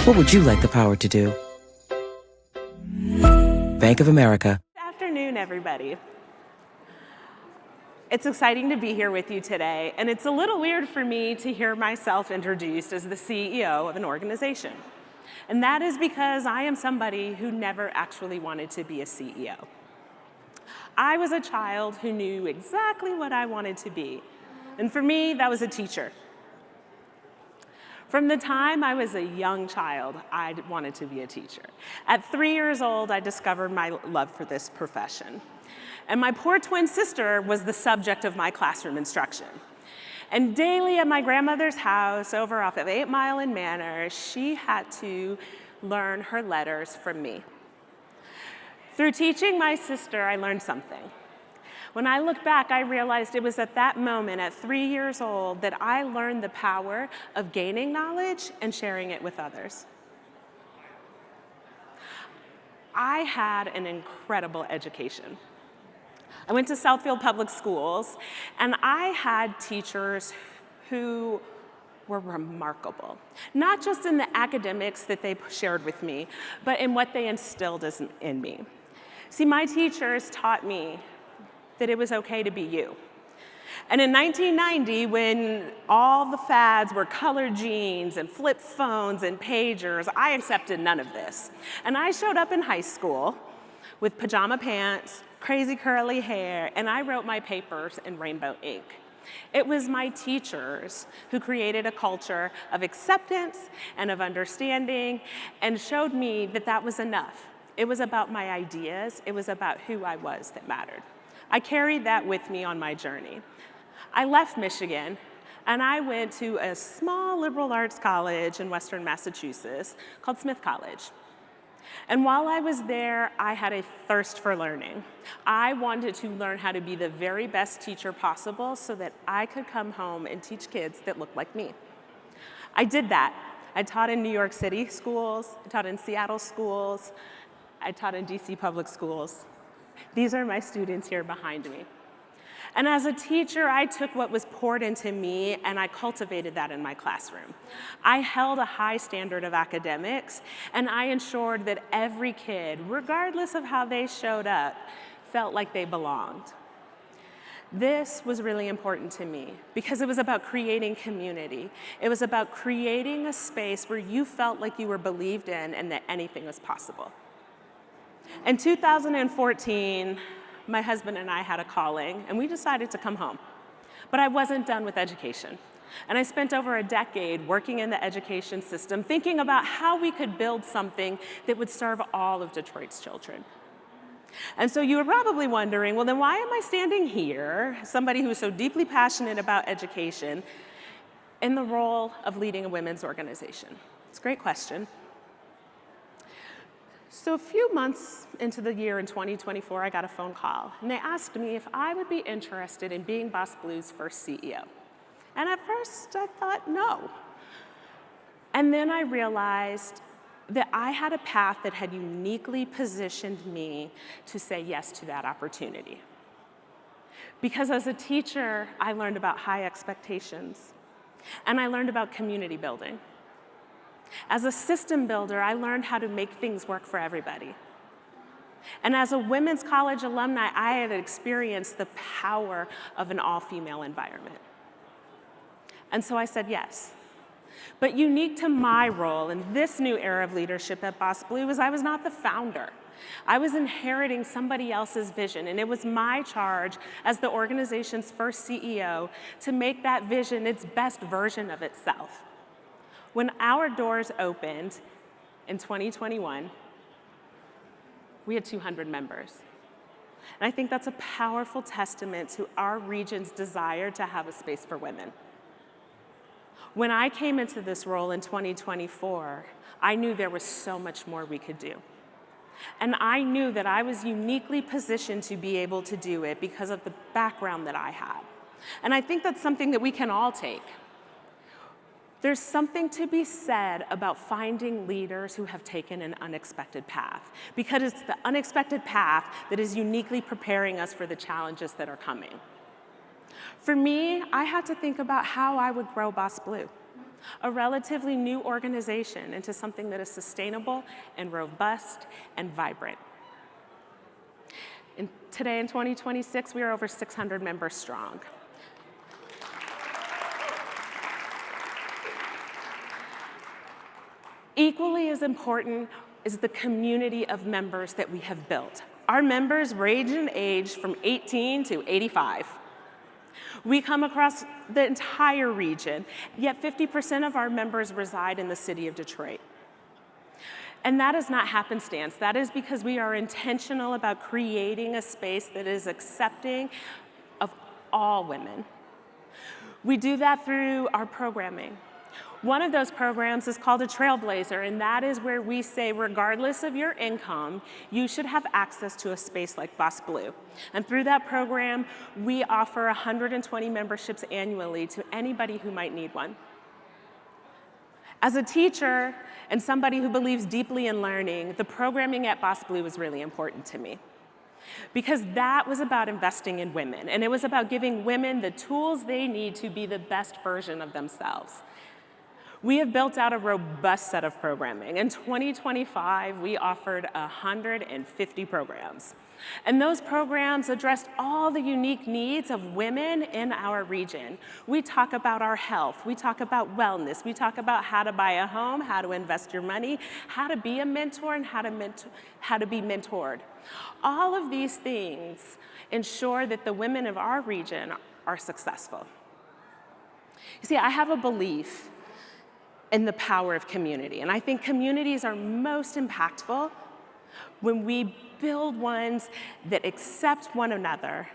What would you like the power to do? Bank of America. Good afternoon, everybody. It's exciting to be here with you today, and it's a little weird for me to hear myself introduced as the CEO of an organization. And that is because I am somebody who never actually wanted to be a CEO. I was a child who knew exactly what I wanted to be, and for me, that was a teacher. From the time I was a young child, I wanted to be a teacher. At 3 years old, I discovered my love for this profession. And my poor twin sister was the subject of my classroom instruction. And daily at my grandmother's house over off of 8 Mile in Manor, she had to learn her letters from me. Through teaching my sister, I learned something. When I look back, I realized it was at that moment, at 3 years old, that I learned the power of gaining knowledge and sharing it with others. I had an incredible education. I went to Southfield Public Schools, and I had teachers who were remarkable, not just in the academics that they shared with me, but in what they instilled in me. See, my teachers taught me that it was okay to be you. And in 1990, when all the fads were colored jeans and flip phones and pagers, I accepted none of this. And I showed up in high school with pajama pants, crazy curly hair, and I wrote my papers in rainbow ink. It was my teachers who created a culture of acceptance and of understanding and showed me that that was enough. It was about my ideas. It was about who I was that mattered. I carried that with me on my journey. I left Michigan, and I went to a small liberal arts college in Western Massachusetts called Smith College. And while I was there, I had a thirst for learning. I wanted to learn how to be the very best teacher possible so that I could come home and teach kids that looked like me. I did that. I taught in New York City schools, I taught in Seattle schools, I taught in DC public schools. These are my students here behind me. And as a teacher, I took what was poured into me and I cultivated that in my classroom. I held a high standard of academics, and I ensured that every kid, regardless of how they showed up, felt like they belonged. This was really important to me because it was about creating community. It was about creating a space where you felt like you were believed in and that anything was possible. In 2014, my husband and I had a calling, and we decided to come home. But I wasn't done with education. And I spent over a decade working in the education system, thinking about how we could build something that would serve all of Detroit's children. And so you were probably wondering, well, then why am I standing here, somebody who's so deeply passionate about education, in the role of leading a women's organization? It's a great question. So a few months into the year in 2024, I got a phone call, and they asked me if I would be interested in being Boss Blue's first CEO. And at first, I thought no. And then I realized that I had a path that had uniquely positioned me to say yes to that opportunity. Because as a teacher, I learned about high expectations, and I learned about community building. As a system builder, I learned how to make things work for everybody. And as a women's college alumni, I had experienced the power of an all-female environment. And so I said yes. But unique to my role in this new era of leadership at Boss Blue was I was not the founder. I was inheriting somebody else's vision, and it was my charge as the organization's first CEO to make that vision its best version of itself. When our doors opened in 2021, we had 200 members. And I think that's a powerful testament to our region's desire to have a space for women. When I came into this role in 2024, I knew there was so much more we could do. And I knew that I was uniquely positioned to be able to do it because of the background that I had. And I think that's something that we can all take. There's something to be said about finding leaders who have taken an unexpected path, because it's the unexpected path that is uniquely preparing us for the challenges that are coming. For me, I had to think about how I would grow Boss Blue. a relatively new organization into something that is sustainable and robust and vibrant. And today in 2026, we are over 600 members strong. Equally as important is the community of members that we have built. Our members range in age from 18 to 85. We come across the entire region, yet 50% of our members reside in the city of Detroit. And that is not happenstance. That is because we are intentional about creating a space that is accepting of all women. We do that through our programming. One of those programs is called a Trailblazer, and that is where we say, regardless of your income, you should have access to a space like Boss Blue. And through that program, we offer 120 memberships annually to anybody who might need one. As a teacher and somebody who believes deeply in learning, the programming at Boss Blue was really important to me, because that was about investing in women, and it was about giving women the tools they need to be the best version of themselves. We have built out a robust set of programming. In 2025, we offered 150 programs. And those programs addressed all the unique needs of women in our region. We talk about our health, we talk about wellness, we talk about how to buy a home, how to invest your money, how to be a mentor, and how to be mentored. All of these things ensure that the women of our region are successful. You see, I have a belief in the power of community. And I think communities are most impactful when we build ones that accept one another,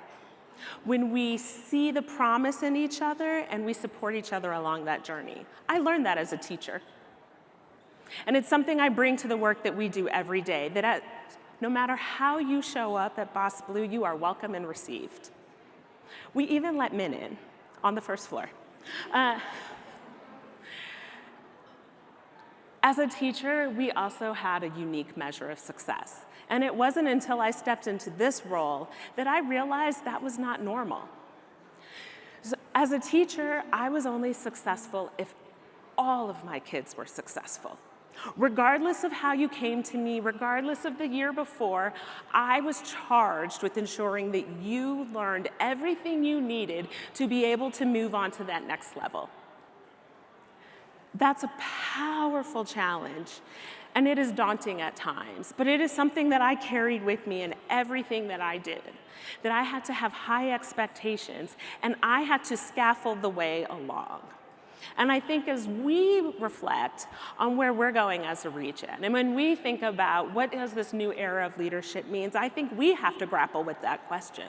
when we see the promise in each other and we support each other along that journey. I learned that as a teacher. And it's something I bring to the work that we do every day, that no matter how you show up at Boss Blue, you are welcome and received. We even let men in on the first floor. As a teacher, we also had a unique measure of success. And it wasn't until I stepped into this role that I realized that was not normal. So as a teacher, I was only successful if all of my kids were successful. Regardless of how you came to me, regardless of the year before, I was charged with ensuring that you learned everything you needed to be able to move on to that next level. That's a powerful challenge, and it is daunting at times, but it is something that I carried with me in everything that I did, that I had to have high expectations, and I had to scaffold the way along. And I think as we reflect on where we're going as a region, and when we think about what does this new era of leadership means, I think we have to grapple with that question.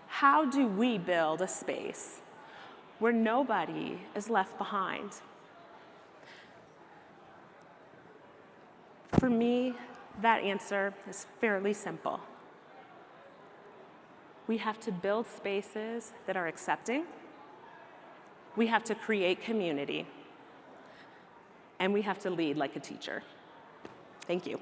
How do we build a space where nobody is left behind? For me, that answer is fairly simple. We have to build spaces that are accepting. We have to create community. And we have to lead like a teacher. Thank you.